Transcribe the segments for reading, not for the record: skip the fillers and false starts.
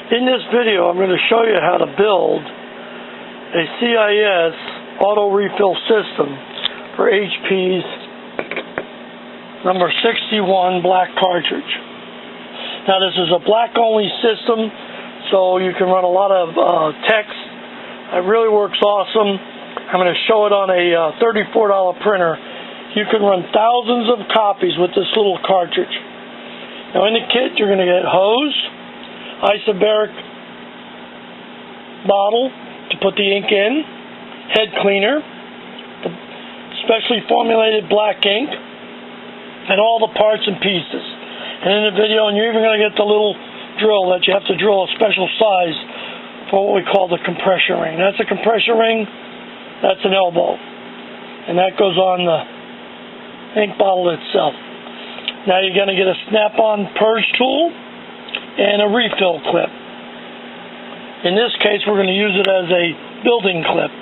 In this video, I'm going to show you how to build a CIS auto refill system for HP's number 61 Black Cartridge. Now, this is a black only system, so you can run a lot of text. It really works awesome. I'm going to show it on a $34 printer. You can run thousands of copies with this little cartridge. Now, in the kit, you're going to get hose, isobaric bottle to put the ink in, head cleaner, the specially formulated black ink, and all the parts and pieces. And in the video, and you're even going to get the little drill that you have to drill a special size for what we call the compression ring. That's a compression ring, that's an elbow, and that goes on the ink bottle itself. Now you're going to get a snap-on purge tool and a refill clip. In this case, we're going to use it as a building clip.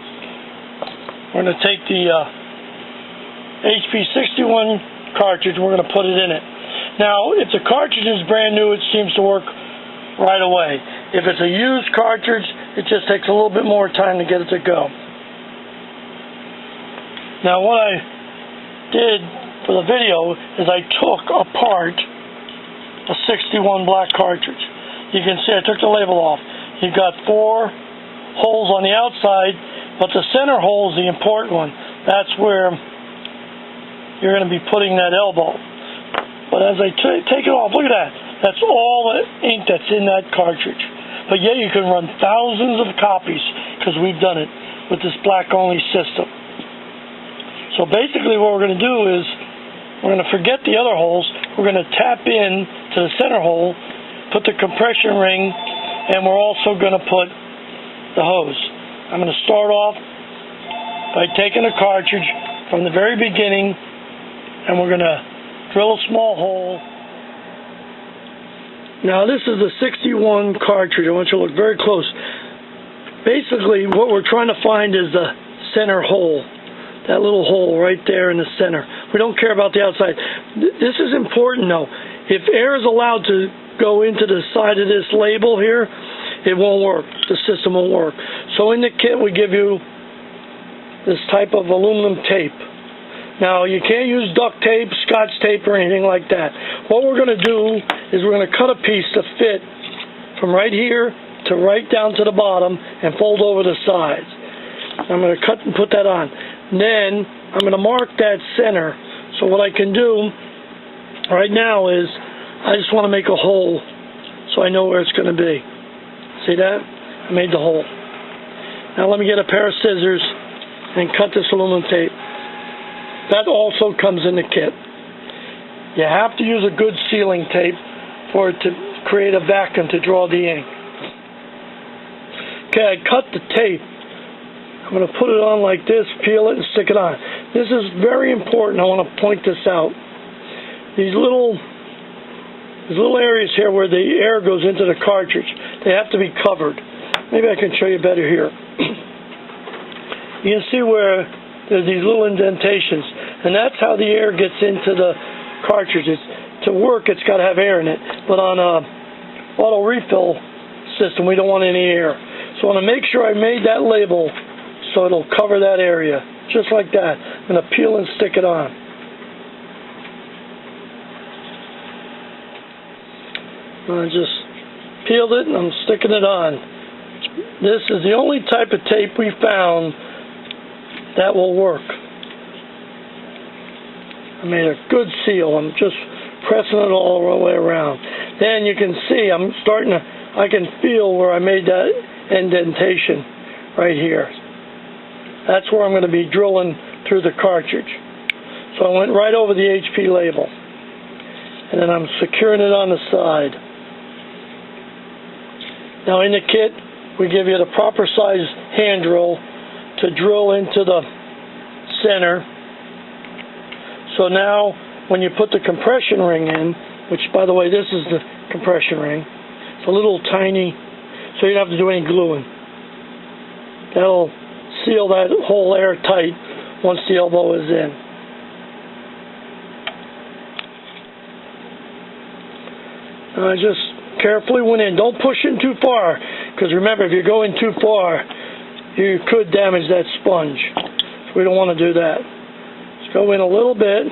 We're going to take the HP 61 cartridge, we're going to put it in it. Now, if the cartridge is brand new, it seems to work right away. If it's a used cartridge, it just takes a little bit more time to get it to go. Now, what I did for the video is I took apart a 61 black cartridge. You can see I took the label off. You've got 4 holes on the outside, but the center hole is the important one. That's where you're going to be putting that elbow. But as I take it off, look at that. That's all the ink that's in that cartridge. But yet you can run thousands of copies because we've done it with this black only system. So basically what we're going to do is we're going to forget the other holes. We're going to tap in to the center hole, put the compression ring, and we're also going to put the hose. I'm going to start off by taking a cartridge from the very beginning, and we're going to drill a small hole. Now this is the 61 cartridge. I want you to look very close. Basically what we're trying to find is the center hole. That little hole right there in the center. We don't care about the outside. This is important though. If air is allowed to go into the side of this label here, it won't work. The system won't work. So in the kit we give you this type of aluminum tape. Now you can't use duct tape, Scotch tape, or anything like that. What we're going to do is we're going to cut a piece to fit from right here to right down to the bottom and fold over the sides. I'm going to cut and put that on. Then I'm going to mark that center. So what I can do right now is I just want to make a hole so I know where it's going to be. See that? I made the hole. Now let me get a pair of scissors and cut this aluminum tape. That also comes in the kit. You have to use a good sealing tape for it to create a vacuum to draw the ink. Okay, I cut the tape. I'm going to put it on like this, peel it, and stick it on. This is very important. I want to point this out. These little areas here where the air goes into the cartridge, they have to be covered. Maybe I can show you better here. You can see where there's these little indentations, and that's how the air gets into the cartridges. To work, it's got to have air in it. But on a auto refill system, we don't want any air. So I want to make sure I made that label so it'll cover that area, just like that. I'm going to peel and stick it on. I just peeled it and I'm sticking it on. This is the only type of tape we found that will work. I made a good seal. I'm just pressing it all the way around. Then you can see I can feel where I made that indentation right here. That's where I'm going to be drilling through the cartridge. So I went right over the HP label. And then I'm securing it on the side. Now in the kit, we give you the proper size hand drill to drill into the center. So now when you put the compression ring in, which by the way this is the compression ring, it's a little tiny, so you don't have to do any gluing. That'll seal that hole airtight once the elbow is in. I just carefully went in. Don't push in too far, because remember, if you go in too far, you could damage that sponge. So we don't want to do that. Let's go in a little bit.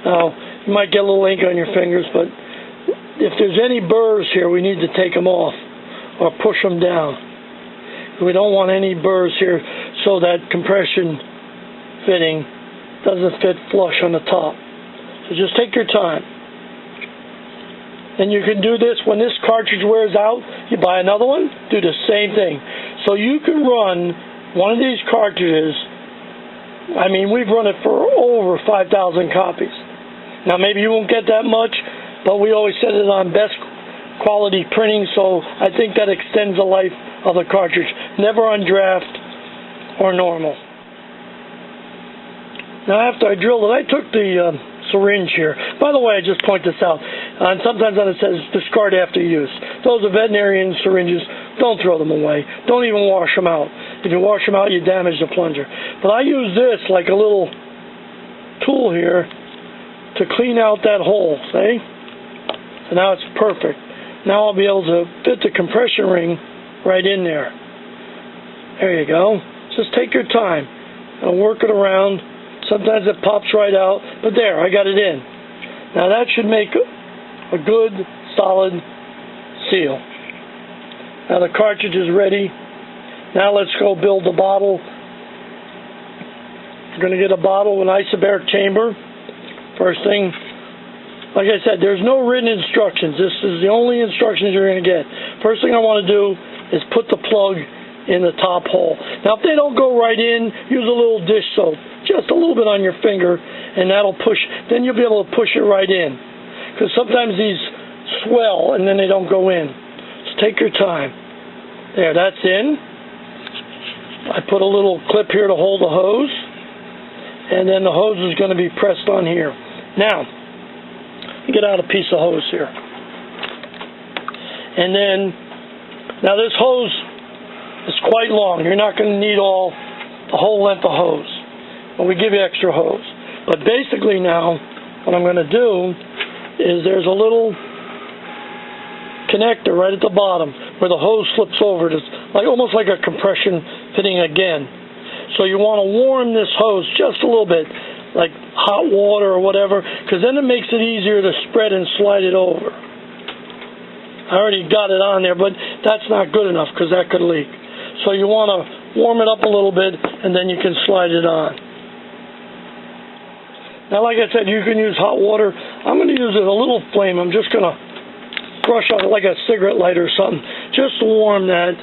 Now, you might get a little ink on your fingers, but if there's any burrs here, we need to take them off or push them down. We don't want any burrs here, so that compression fitting doesn't fit flush on the top. So just take your time. And you can do this when this cartridge wears out, you buy another one, do the same thing. So you can run one of these cartridges. I mean, we've run it for over 5,000 copies. Now maybe you won't get that much, but we always set it on best quality printing, so I think that extends the life of the cartridge. Never on draft or normal. Now after I drilled it, I took the syringe here. By the way, I just point this out. And sometimes on it says discard after use. Those are veterinarian syringes. Don't throw them away. Don't even wash them out. If you wash them out, you damage the plunger. But I use this like a little tool here to clean out that hole, see? So now it's perfect. Now I'll be able to fit the compression ring right in there. There you go. Just take your time and work it around. Sometimes it pops right out, but there, I got it in. Now that should make a good, solid seal. Now the cartridge is ready. Now let's go build the bottle. We're going to get a bottle with an isobaric chamber. First thing, like I said, there's no written instructions. This is the only instructions you're going to get. First thing I want to do is put the plug in the top hole. Now if they don't go right in, use a little dish soap. Just a little bit on your finger, and that'll push. Then you'll be able to push it right in. Because sometimes these swell, and then they don't go in. So take your time. There, that's in. I put a little clip here to hold the hose, and then the hose is going to be pressed on here. Now, get out a piece of hose here. And then, now this hose is quite long. You're not going to need the whole length of hose. But we give you extra hose. But basically now, what I'm going to do is there's a little connector right at the bottom where the hose slips over. It's like almost like a compression fitting again. So you want to warm this hose just a little bit, like hot water or whatever, because then it makes it easier to spread and slide it over. I already got it on there, but that's not good enough because that could leak. So you want to warm it up a little bit, and then you can slide it on. Now, like I said, you can use hot water. I'm going to use it a little flame. I'm just going to brush on it like a cigarette lighter or something, just to warm that.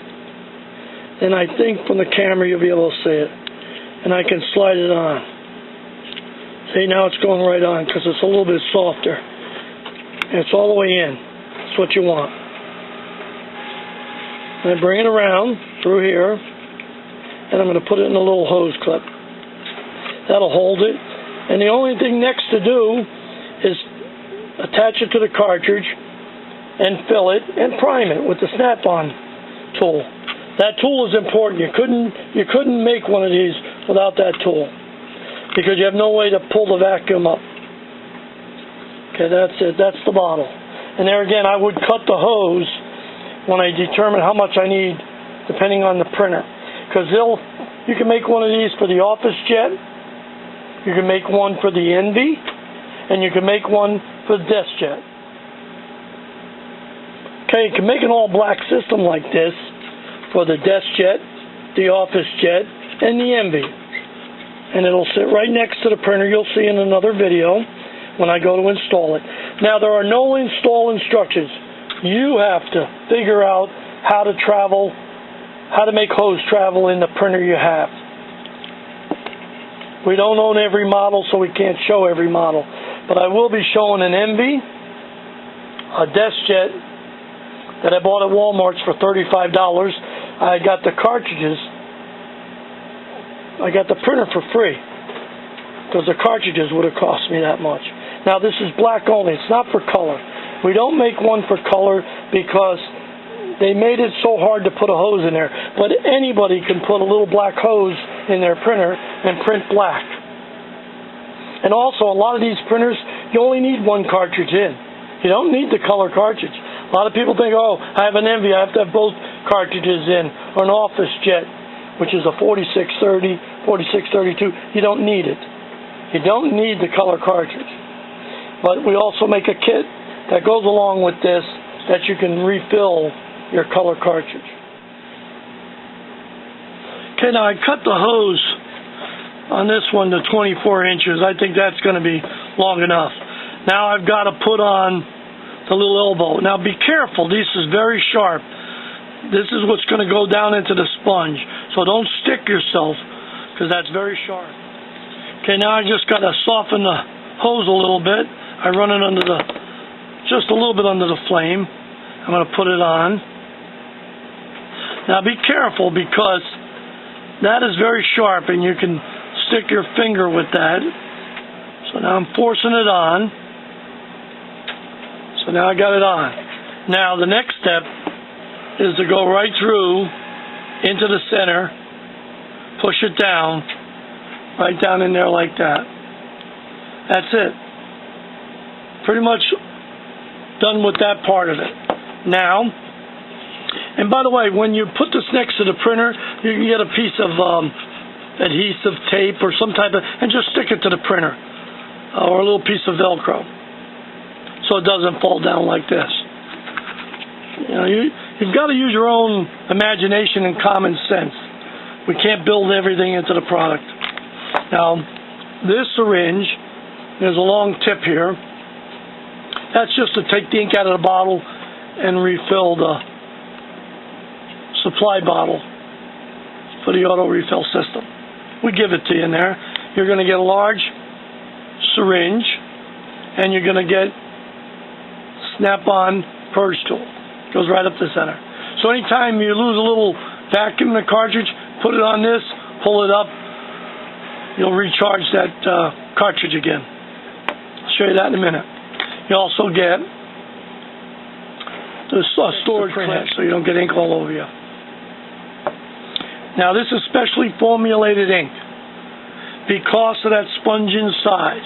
And I think from the camera you'll be able to see it. And I can slide it on. See, now it's going right on because it's a little bit softer. And it's all the way in. That's what you want. And I bring it around through here, and I'm going to put it in a little hose clip. That'll hold it. And the only thing next to do is attach it to the cartridge and fill it and prime it with the snap-on tool. That tool is important. You couldn't make one of these without that tool because you have no way to pull the vacuum up. Okay, that's it. That's the bottle. And there again, I would cut the hose when I determine how much I need, depending on the printer. Because you can make one of these for the Officejet. You can make one for the Envy, and you can make one for the Deskjet. Okay, you can make an all-black system like this for the Deskjet, the Officejet, and the Envy. And it'll sit right next to the printer. You'll see in another video when I go to install it. Now, there are no install instructions. You have to figure out how to make hose travel in the printer you have. We don't own every model, so we can't show every model. But I will be showing an Envy, a Deskjet that I bought at Walmart's for $35. I got the cartridges. I got the printer for free because the cartridges would have cost me that much. Now this is black only. It's not for color. We don't make one for color because they made it so hard to put a hose in there. But anybody can put a little black hose in their printer and print black. And also, a lot of these printers, you only need one cartridge in. You don't need the color cartridge. A lot of people think, oh, I have an Envy, I have to have both cartridges in, or an OfficeJet, which is a 4630, 4632. You don't need it. You don't need the color cartridge. But we also make a kit that goes along with this that you can refill your color cartridge. Okay, now I cut the hose on this one to 24 inches. I think that's going to be long enough. Now I've got to put on the little elbow. Now be careful, this is very sharp. This is what's going to go down into the sponge. So don't stick yourself, because that's very sharp. Okay, now I just got to soften the hose a little bit. I run it under just a little bit under the flame. I'm going to put it on. Now be careful, because that is very sharp and you can stick your finger with that. So now I'm forcing it on. So now I got it on. Now the next step is to go right through into the center, push it down, right down in there like that. That's it. Pretty much done with that part of it. Now, and by the way, when you put this next to the printer, you can get a piece of adhesive tape or some type of, and just stick it to the printer, or a little piece of Velcro, so it doesn't fall down like this. You know, you've got to use your own imagination and common sense. We can't build everything into the product. Now, this syringe, there's a long tip here. That's just to take the ink out of the bottle and refill the supply bottle for the auto refill system. We give it to you in there. You're going to get a large syringe, and you're going to get snap-on purge tool. Goes right up the center. So anytime you lose a little vacuum in the cartridge, put it on this, pull it up, you'll recharge that cartridge again. I'll show you that in a minute. You also get the storage clip so you don't get ink all over you. Now this is specially formulated ink because of that sponge inside.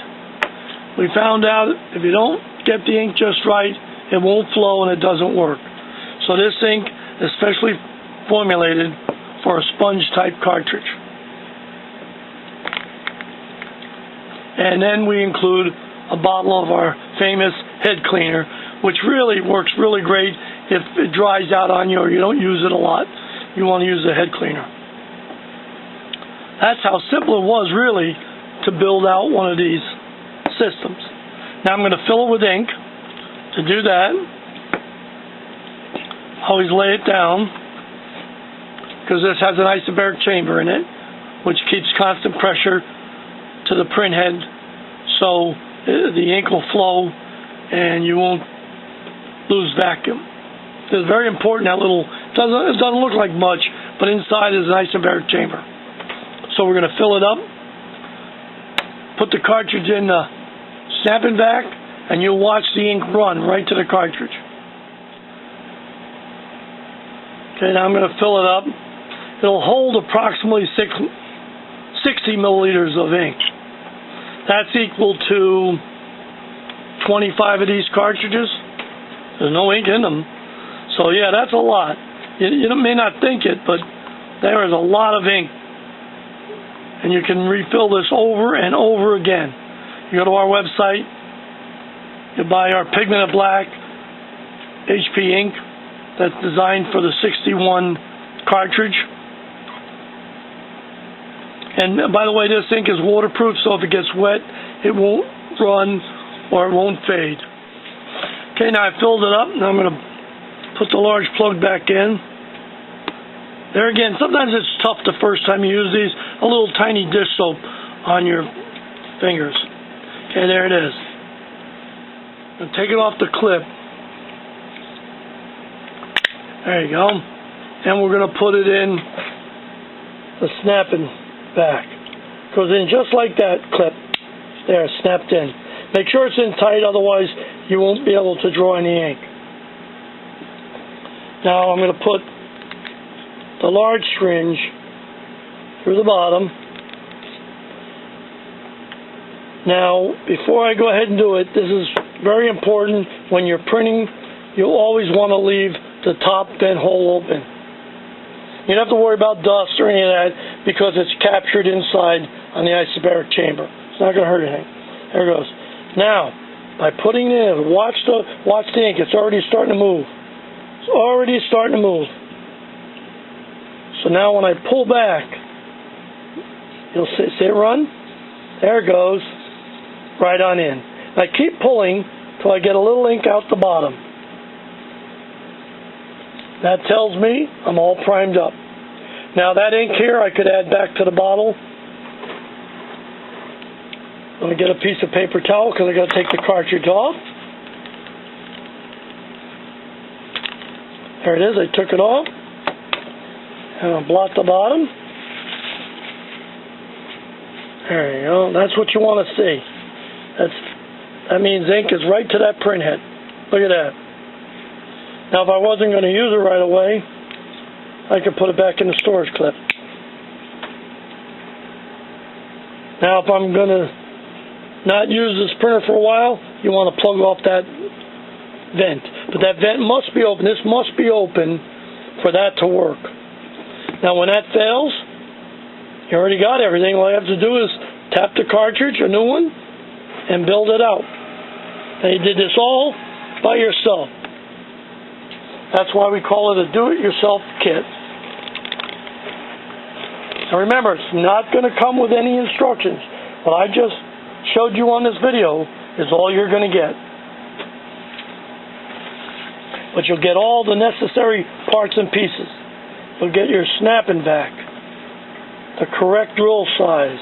We found out if you don't get the ink just right, it won't flow and it doesn't work. So this ink is specially formulated for a sponge type cartridge. And then we include a bottle of our famous head cleaner, which really works really great if it dries out on you or you don't use it a lot. You want to use the head cleaner. That's how simple it was really to build out one of these systems. Now I'm going to fill it with ink. To do that, always lay it down, because this has an isobaric chamber in it, which keeps constant pressure to the print head, so the ink will flow and you won't lose vacuum. It's very important, that little, it doesn't look like much, but inside is an isobaric chamber. So we're going to fill it up, put the cartridge in the snapping vac, and you'll watch the ink run right to the cartridge. Okay, now I'm going to fill it up. It'll hold approximately 60 milliliters of ink. That's equal to 25 of these cartridges. There's no ink in them. So yeah, that's a lot. You may not think it, but there is a lot of ink. And you can refill this over and over again. You go to our website, you buy our Pigment of Black HP ink that's designed for the 61 cartridge. And by the way, this ink is waterproof, so if it gets wet, it won't run or it won't fade. Okay, now I filled it up. Now I'm going to put the large plug back in. There again, sometimes it's tough the first time you use these. A little tiny dish soap on your fingers. Okay, there it is. Now take it off the clip. There you go. And we're going to put it in the snapping back. Goes in just like that clip. There, snapped in. Make sure it's in tight, otherwise you won't be able to draw any ink. Now I'm going to put the large syringe through the bottom. Now, before I go ahead and do it, this is very important when you're printing you'll always want to leave the top vent hole open. You don't have to worry about dust or any of that because it's captured inside on the isobaric chamber. It's not going to hurt anything. There it goes. Now, by putting it in, watch the ink. It's already starting to move. It's already starting to move. So now when I pull back, you'll see it run. There it goes. Right on in. I keep pulling till I get a little ink out the bottom. That tells me I'm all primed up. Now that ink here I could add back to the bottle. Let me get a piece of paper towel because I got to take the cartridge off. There it is. I took it off. And I'll blot the bottom. There you go. That's what you want to see. That means ink is right to that print head. Look at that. Now, if I wasn't going to use it right away, I could put it back in the storage clip. Now, if I'm going to not use this printer for a while, you want to plug off that vent. But that vent must be open. This must be open for that to work. Now, when that fails, you already got everything. All you have to do is tap the cartridge, a new one, and build it out. And you did this all by yourself. That's why we call it a do-it-yourself kit. Now remember, it's not going to come with any instructions. What I just showed you on this video is all you're going to get. But you'll get all the necessary parts and pieces. You'll get your snapping back, the correct drill size,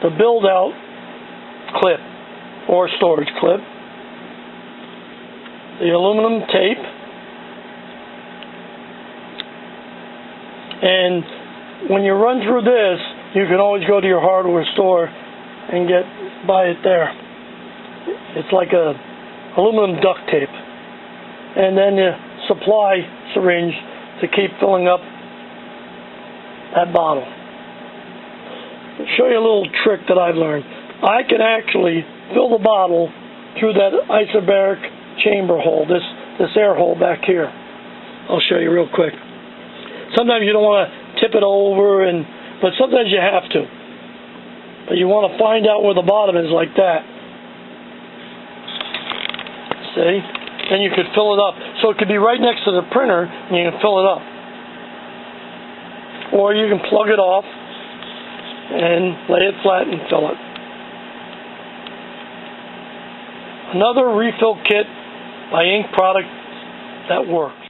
the build-out clip or storage clip, the aluminum tape, and when you run through this, you can always go to your hardware store and buy it there. It's like a aluminum duct tape, and then the supply syringe to keep filling up that bottle. I'll show you a little trick that I've learned. I can actually fill the bottle through that isobaric chamber hole, this air hole back here. I'll show you real quick. Sometimes you don't want to tip it over, but sometimes you have to. But you want to find out where the bottom is like that. See? Then you could fill it up. So it could be right next to the printer, and you can fill it up. Or you can plug it off and lay it flat and fill it. Another refill kit by Ink Product that works.